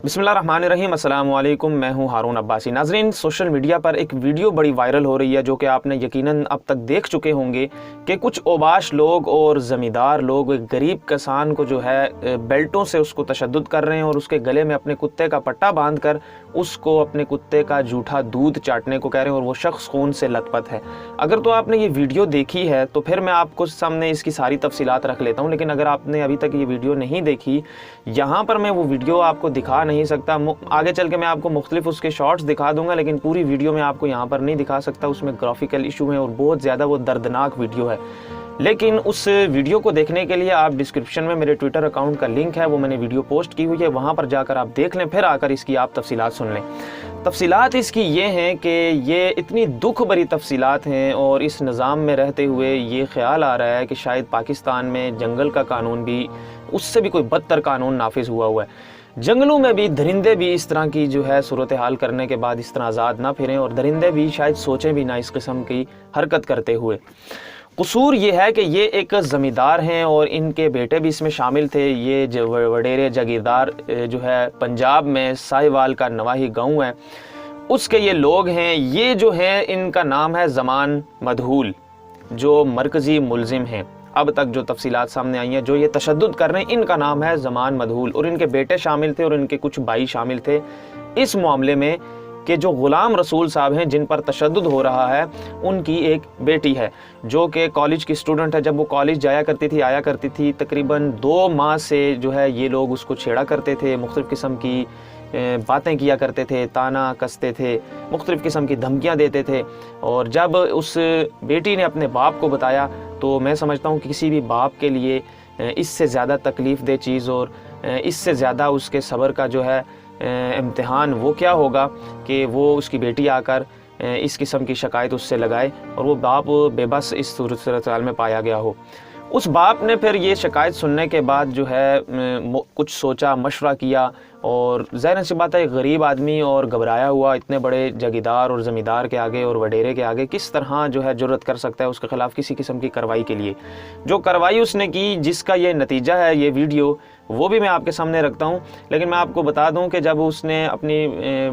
बिस्मिल्लाहिर्रहमानिर्रहीम, अस्सलाम वालेकुम। मैं हूं हारून अब्बासी। नाज़रीन, सोशल मीडिया पर एक वीडियो बड़ी वायरल हो रही है जो कि आपने यकीनन अब तक देख चुके होंगे कि कुछ ओबाश लोग और ज़मींदार लोग एक गरीब किसान को जो है बेल्टों से उसको तशद्दुद कर रहे हैं और उसके गले में अपने कुत्ते का पट्टा बांध कर उसको अपने कुत्ते का जूठा दूध चाटने को कह रहे हैं और वो शख्स खून से लथपथ है। अगर तो आपने ये वीडियो देखी है तो फिर मैं आपको सामने इसकी सारी तफसीलात रख लेता हूँ, लेकिन अगर आपने अभी तक ये वीडियो नहीं देखी, यहाँ पर मैं वो वीडियो आपको दिखा नहीं सकता। आगे चल के मैं आपको मुख्तलिफ उसके शॉर्ट्स दिखा दूंगा, लेकिन पूरी वीडियो में आपको यहाँ पर नहीं दिखा सकता। उसमें ग्राफिकल इशू है और बहुत ज़्यादा वो दर्दनाक वीडियो है। लेकिन उस वीडियो को देखने के लिए आप डिस्क्रिप्शन में मेरे ट्विटर अकाउंट का लिंक है, वो मैंने वीडियो पोस्ट की हुई है, वहाँ पर जाकर आप देख लें, फिर आकर इसकी आप तफसीलात सुन लें। तफसीलात इसकी ये हैं कि ये इतनी दुख भरी तफसीलात हैं और इस निज़ाम में रहते हुए ये ख्याल आ रहा है कि शायद पाकिस्तान में जंगल का कानून भी, उससे भी कोई बदतर कानून नाफिज हुआ है। जंगलों में भी दरिंदे भी इस तरह की जो है सूरत हाल करने के बाद इस तरह आज़ाद ना फिरें और दरिंदे भी शायद सोचें भी ना इस किस्म की हरकत करते हुए। कसूर ये है कि ये एक ज़मींदार हैं और इनके बेटे भी इसमें शामिल थे। ये वडेरे जागीरदार जो है पंजाब में साहिवाल का नवाही गांव है, उसके ये लोग हैं। ये जो है इनका नाम है ज़मान मदहूल, जो मरकज़ी मुलजिम हैं। अब तक जो तफसीलात सामने आई हैं, जो ये तशद्दुद कर रहे हैं, इनका नाम है ज़मान मदहूल और इनके बेटे शामिल थे और इनके कुछ भाई शामिल थे इस मामले में कि जो ग़ुलाम रसूल साहब हैं जिन पर तशद्दुद हो रहा है, उनकी एक बेटी है जो कि कॉलेज की स्टूडेंट है। जब वो कॉलेज जाया करती थी, आया करती थी, तकरीबन 2 माह से जो है ये लोग उसको छेड़ा करते थे, मुख्तलिफ़ किस्म की बातें किया करते थे, ताना कसते थे, मुख्तलिफ़ किस्म की धमकियाँ देते थे। और जब उस बेटी ने अपने बाप को बताया तो मैं समझता हूँ कि किसी भी बाप के लिए इससे ज़्यादा तकलीफ़ दे चीज़ और इससे ज़्यादा उसके सब्र का जो है इम्तिहान वो क्या होगा कि वो उसकी बेटी आकर इस किस्म की शिकायत उससे लगाए और वो बाप बेबस इस सूरत हाल में पाया गया हो। उस बाप ने फिर ये शिकायत सुनने के बाद जो है कुछ सोचा, मशवरा किया और ज़ाहिर सी बात है एक गरीब आदमी और घबराया हुआ इतने बड़े जागीरदार और ज़मींदार के आगे और वडेरे के आगे किस तरह जो है जुर्रत कर सकता है उसके ख़िलाफ़ किसी किस्म की कार्रवाई के लिए। जो कार्रवाई उसने की, जिसका ये नतीजा है ये वीडियो, वो भी मैं आपके सामने रखता हूँ। लेकिन मैं आपको बता दूँ कि जब उसने अपनी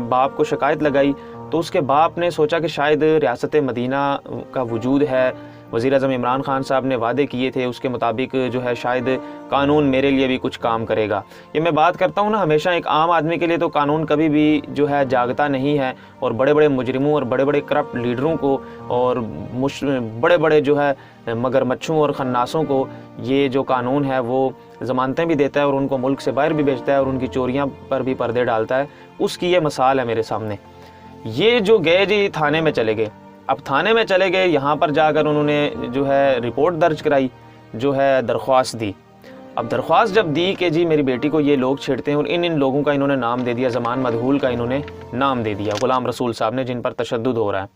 बाप को शिकायत लगाई तो उसके बाप ने सोचा कि शायद रियासत मदीना का वजूद है, वज़ीर आज़म इमरान खान साहब ने वादे किए थे, उसके मुताबिक जो है शायद कानून मेरे लिए भी कुछ काम करेगा। ये मैं बात करता हूँ ना, हमेशा एक आम आदमी के लिए तो कानून कभी भी जो है जागता नहीं है और बड़े बड़े मुजरिमों और बड़े बड़े करप्ट लीडरों को और बड़े बड़े जो है मगरमच्छों और खन्नासों को ये जो कानून है वो ज़मानतें भी देता है और उनको मुल्क से बाहर भी भेजता है और उनकी चोरियाँ पर भी पर्दे डालता है। उसकी ये मिसाल है मेरे सामने। ये जो गए जी थाने में चले गए, अब थाने में चले गए, यहाँ पर जाकर उन्होंने जो है रिपोर्ट दर्ज कराई, जो है दरख्वास्त दी। अब दरख्वास्त जब दी कि जी मेरी बेटी को ये लोग छेड़ते हैं और इन लोगों का इन्होंने नाम दे दिया, ज़मान मदहूल का इन्होंने नाम दे दिया, ग़ुलाम रसूल साहब ने, जिन पर तशद्दुद हो रहा है।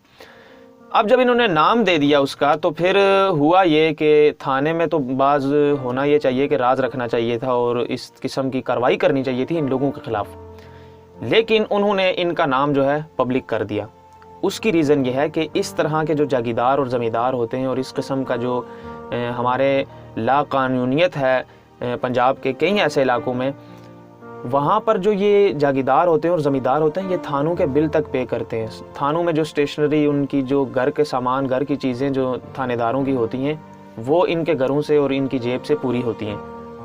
अब जब इन्होंने नाम दे दिया उसका, तो फिर हुआ ये कि थाने में तो बाज़ होना ये चाहिए कि राज रखना चाहिए था और इस किस्म की कार्रवाई करनी चाहिए थी इन लोगों के ख़िलाफ़, लेकिन उन्होंने इनका नाम जो है पब्लिक कर दिया। उसकी रीज़न ये है कि इस तरह के जो जागीरदार और ज़मींदार होते हैं और इस किस्म का जो हमारे लाक़ानूनियत है पंजाब के कई ऐसे इलाकों में, वहाँ पर जो ये जागीरदार होते हैं और ज़मींदार होते हैं, ये थानों के बिल तक पे करते हैं। थानों में जो स्टेशनरी, उनकी जो घर के सामान, घर की चीज़ें जो थानेदारों की होती हैं, वो इनके घरों से और इनकी जेब से पूरी होती हैं।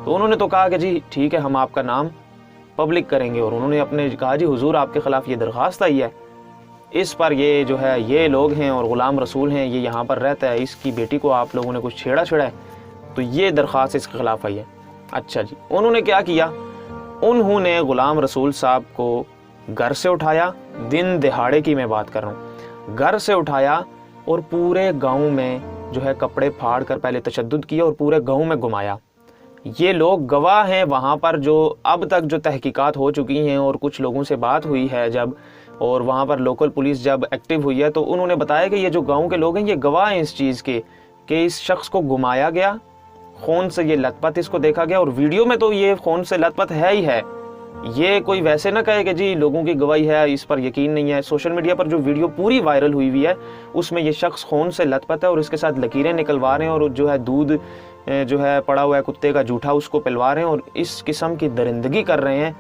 तो उन्होंने तो कहा कि जी ठीक है, हम आपका नाम पब्लिक करेंगे और उन्होंने अपने कहा जी हुजूर आपके ख़िलाफ़ ये दरख्वास्त आई है, इस पर ये जो है ये लोग हैं और ग़ुलाम रसूल हैं, ये यहाँ पर रहता है, इसकी बेटी को आप लोगों ने कुछ छेड़ा है, तो ये दरख्वास्त इसके ख़िलाफ़ आई है। अच्छा जी, उन्होंने क्या किया, उन्होंने ग़ुलाम रसूल साहब को घर से उठाया, दिन दिहाड़े की मैं बात कर रहा हूँ, घर से उठाया और पूरे गाँव में जो है कपड़े फाड़ कर पहले तशद्दुद किया और पूरे गाँव में घुमाया। ये लोग गवाह हैं वहाँ पर, जो अब तक जो तहकीकात हो चुकी हैं और कुछ लोगों से बात हुई है जब, और वहाँ पर लोकल पुलिस जब एक्टिव हुई है तो उन्होंने बताया कि ये जो गांव के लोग हैं ये गवाह हैं इस चीज़ के कि इस शख्स को घुमाया गया, खून से ये लथपथ इसको देखा गया और वीडियो में तो ये खून से लथपथ है ही है। ये कोई वैसे ना कहे कि जी लोगों की गवाही है, इस पर यकीन नहीं है। सोशल मीडिया पर जो वीडियो पूरी वायरल हुई है उसमें ये शख्स खून से लथपथ है और इसके साथ लकीरें निकलवा रहे हैं और जो है दूध जो है पड़ा हुआ है कुत्ते का जूठा उसको पिलवा रहे हैं और इस किस्म की दरिंदगी कर रहे हैं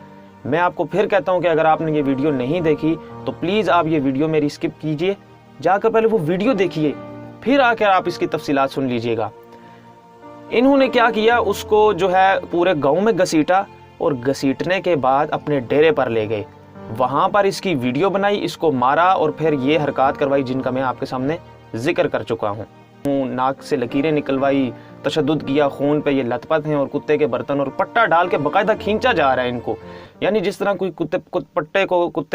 میں آپ کو پھر کہتا ہوں کہ اگر آپ نے یہ ویڈیو نہیں دیکھی تو پلیز آپ یہ ویڈیو میری اسکپ کیجئے، جا کر پہلے وہ ویڈیو دیکھیے، پھر آ کر آپ اس کی تفصیلات سن لیجئے گا۔ انہوں نے کیا کیا، اس کو جو ہے پورے گاؤں میں گھسیٹا اور گھسیٹنے کے بعد اپنے ڈیرے پر لے گئے، وہاں پر اس کی ویڈیو بنائی، اس کو مارا اور پھر یہ حرکات کروائی جن کا میں آپ کے سامنے ذکر کر چکا ہوں۔ ناک سے لکیریں نکلوائی، تشدد کیا، خون پہ یہ لت پت ہیں اور کتے کے برتن اور پٹا ڈال کے باقاعدہ کھینچا جا رہا ہے ان کو، یعنی جس طرح کوئی کتے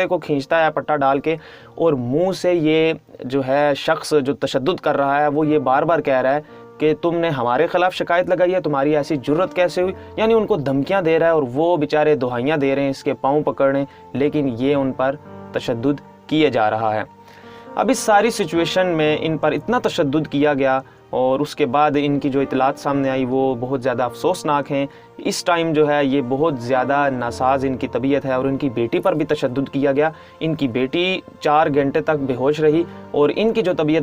کو کھینچتا ہے پٹا ڈال کے، اور منہ سے یہ جو ہے شخص جو تشدد کر رہا ہے وہ یہ بار بار کہہ رہا ہے کہ تم نے ہمارے خلاف شکایت لگائی ہے، تمہاری ایسی جرت کیسے ہوئی، یعنی ان کو دھمکیاں دے رہا ہے اور وہ بیچارے دہائیاں دے رہے ہیں اس کے پاؤں پکڑنے، لیکن یہ ان پر تشدد کیے جا رہا ہے۔ اب اس ساری سچویشن میں ان پر اتنا تشدد کیا گیا اور اس کے بعد ان کی جو اطلاعات سامنے آئی وہ بہت زیادہ افسوسناک ہیں۔ اس ٹائم جو ہے یہ بہت زیادہ ناساز ان کی طبیعت ہے اور ان کی بیٹی پر بھی تشدد کیا گیا۔ ان کی بیٹی 4 گھنٹے تک بے ہوش رہی اور ان کی جو طبیعت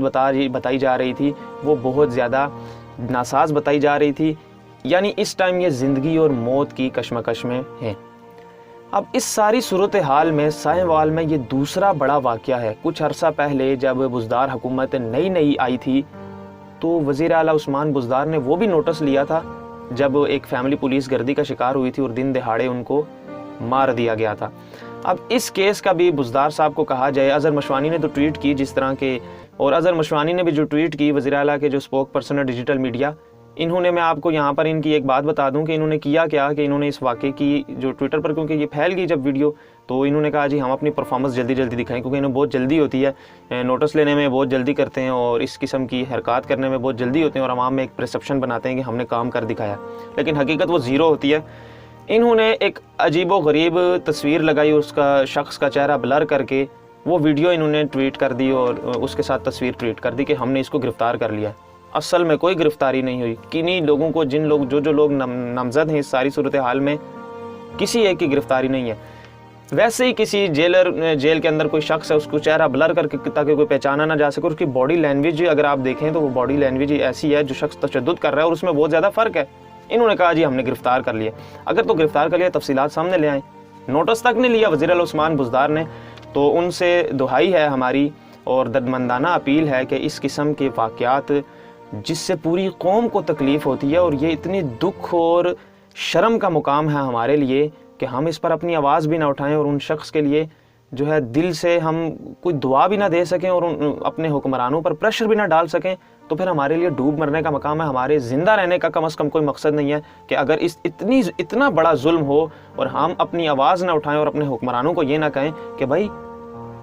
بتائی جا رہی تھی وہ بہت زیادہ ناساز بتائی جا رہی تھی، یعنی اس ٹائم یہ زندگی اور موت کی کشمکش میں ہیں۔ اب اس ساری صورتحال میں ساہیوال میں یہ دوسرا بڑا واقعہ ہے۔ کچھ عرصہ پہلے جب بزدار حکومت نئی آئی تھی تو وزیر اعلیٰ عثمان بزدار نے وہ بھی نوٹس لیا تھا جب ایک فیملی پولیس گردی کا شکار ہوئی تھی اور دن دہاڑے ان کو مار دیا گیا تھا۔ اب اس کیس کا بھی بزدار صاحب کو کہا جائے، اظہر مشوانی نے تو ٹویٹ کی جس طرح کے، اور اظہر مشوانی نے بھی جو ٹویٹ کی، وزیر اعلیٰ کے جو اسپوک پرسن ہے ڈیجیٹل میڈیا، انہوں نے، میں آپ کو یہاں پر ان کی ایک بات بتا دوں کہ انہوں نے کیا کہ انہوں نے اس واقعے کی جو ٹویٹر پر، کیونکہ یہ پھیل گئی جب ویڈیو، تو انہوں نے کہا جی ہم اپنی پرفارمنس جلدی دکھائیں، کیونکہ انہیں بہت جلدی ہوتی ہے، نوٹس لینے میں بہت جلدی کرتے ہیں اور اس قسم کی حرکات کرنے میں بہت جلدی ہوتے ہیں اور عوام میں ایک پرسیپشن بناتے ہیں کہ ہم نے کام کر دکھایا، لیکن حقیقت وہ زیرو ہوتی ہے۔ انہوں نے ایک عجیب و غریب تصویر لگائی، اس کا شخص کا چہرہ بلر کر کے وہ ویڈیو انہوں نے ٹویٹ کر دی اور اس کے ساتھ تصویر ٹویٹ کر دی کہ ہم نے اس کو گرفتار کر لیا۔ اصل میں کوئی گرفتاری نہیں ہوئی، کنہیں لوگوں کو، جو لوگ نامزد ہیں اس ساری صورتحال میں، کسی ایک کی گرفتاری نہیں ہے۔ ویسے ہی کسی جیل کے اندر کوئی شخص ہے، اس کو چہرہ بلر کر کے تاکہ کوئی پہچانا نہ جا سکے، اس کی باڈی لینگویج اگر آپ دیکھیں تو وہ باڈی لینگویج ایسی ہے جو شخص تشدد کر رہا ہے اور اس میں بہت زیادہ فرق ہے۔ انہوں نے کہا جی ہم نے گرفتار کر لیا، اگر تو گرفتار کر لیا تفصیلات سامنے لے آئیں، نوٹس تک نہیں لیا وزیر اعلیٰ عثمان بزدار نے، تو ان سے دہائی ہے ہماری اور دردمندانہ اپیل ہے کہ اس قسم کے واقعات جس سے پوری قوم کو تکلیف ہوتی ہے، اور یہ اتنی دکھ اور شرم کا مقام ہے ہمارے لیے کہ ہم اس پر اپنی آواز بھی نہ اٹھائیں اور ان شخص کے لیے جو ہے دل سے ہم کوئی دعا بھی نہ دے سکیں اور اپنے حکمرانوں پر پریشر بھی نہ ڈال سکیں، تو پھر ہمارے لیے ڈوب مرنے کا مقام ہے، ہمارے زندہ رہنے کا کم از کم کوئی مقصد نہیں ہے کہ اگر اتنا بڑا ظلم ہو اور ہم اپنی آواز نہ اٹھائیں اور اپنے حکمرانوں کو یہ نہ کہیں کہ بھائی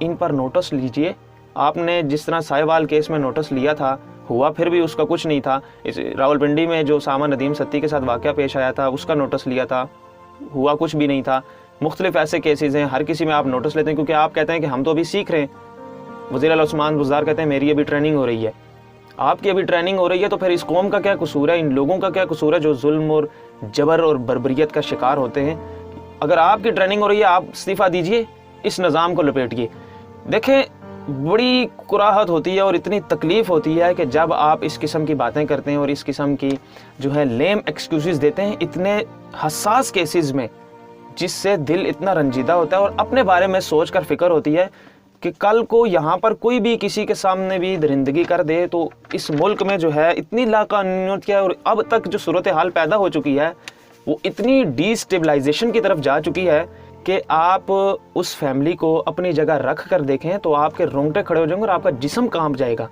ان پر نوٹس لیجئے۔ آپ نے جس طرح ساہیوال کیس میں نوٹس لیا تھا، ہوا پھر بھی اس کا کچھ نہیں تھا۔ راولپنڈی میں جو اسامہ ندیم ستی کے ساتھ واقعہ پیش آیا تھا اس کا نوٹس لیا تھا، ہوا کچھ بھی نہیں تھا۔ مختلف ایسے کیسز ہیں، ہر کسی میں آپ نوٹس لیتے ہیں کیونکہ آپ کہتے ہیں کہ ہم تو ابھی سیکھ رہے ہیں۔ وزیر اعلیٰ عثمان بزدار کہتے ہیں میری ابھی ٹریننگ ہو رہی ہے، آپ کی ابھی ٹریننگ ہو رہی ہے، تو پھر اس قوم کا کیا قصور ہے، ان لوگوں کا کیا قصور ہے جو ظلم اور جبر اور بربریت کا شکار ہوتے ہیں۔ اگر آپ کی ٹریننگ ہو رہی ہے آپ استعفیٰ دیجئے، اس نظام کو لپیٹیے۔ دیکھیں بڑی کراہت ہوتی ہے اور اتنی تکلیف ہوتی ہے کہ جب آپ اس قسم کی باتیں کرتے ہیں اور اس قسم کی جو ہے لیم ایکسکیوزز دیتے ہیں اتنے حساس کیسز میں، جس سے دل اتنا رنجیدہ ہوتا ہے اور اپنے بارے میں سوچ کر فکر ہوتی ہے کہ کل کو یہاں پر کوئی بھی کسی کے سامنے بھی درندگی کر دے تو اس ملک میں جو ہے اتنی لاقانونیت کیا ہے، اور اب تک جو صورتحال پیدا ہو چکی ہے وہ اتنی ڈی اسٹیبلائزیشن کی طرف جا چکی ہے کہ آپ اس فیملی کو اپنی جگہ رکھ کر دیکھیں تو آپ کے رونگٹے کھڑے ہو جائیں گے اور آپ کا جسم کانپ جائے گا۔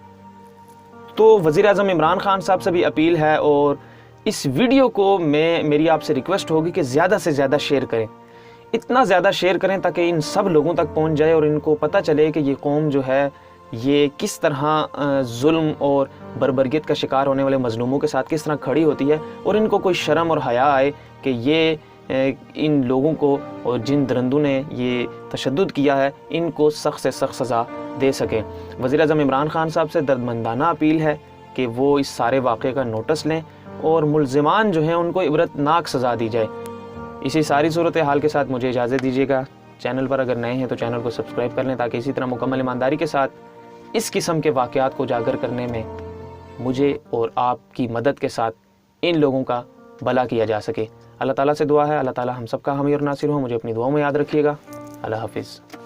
تو وزیر اعظم عمران خان صاحب سے بھی اپیل ہے اور اس ویڈیو کو میری آپ سے ریکویسٹ ہوگی کہ زیادہ سے زیادہ شیئر کریں، اتنا زیادہ شیئر کریں تاکہ ان سب لوگوں تک پہنچ جائے اور ان کو پتہ چلے کہ یہ قوم جو ہے یہ کس طرح ظلم اور بربریت کا شکار ہونے والے مظلوموں کے ساتھ کس طرح کھڑی ہوتی ہے، اور ان کو کوئی شرم اور حیا آئے کہ یہ ان لوگوں کو اور جن درندوں نے یہ تشدد کیا ہے ان کو سخت سے سخت سزا دے سکیں۔ وزیر اعظم عمران خان صاحب سے دردمندانہ اپیل ہے کہ وہ اس سارے واقعے کا نوٹس لیں اور ملزمان جو ہیں ان کو عبرتناک سزا دی جائے۔ اسی ساری صورتحال کے ساتھ مجھے اجازت دیجیے گا۔ چینل پر اگر نئے ہیں تو چینل کو سبسکرائب کر لیں تاکہ اسی طرح مکمل ایمانداری کے ساتھ اس قسم کے واقعات کو اجاگر کرنے میں مجھے اور آپ کی مدد کے ساتھ ان لوگوں کا بھلا کیا جا سکے۔ اللہ تعالیٰ سے دعا ہے اللہ تعالیٰ ہم سب کا حامی اور ناصر ہو. مجھے اپنی دعاؤں میں یاد رکھیے گا. اللہ حافظ.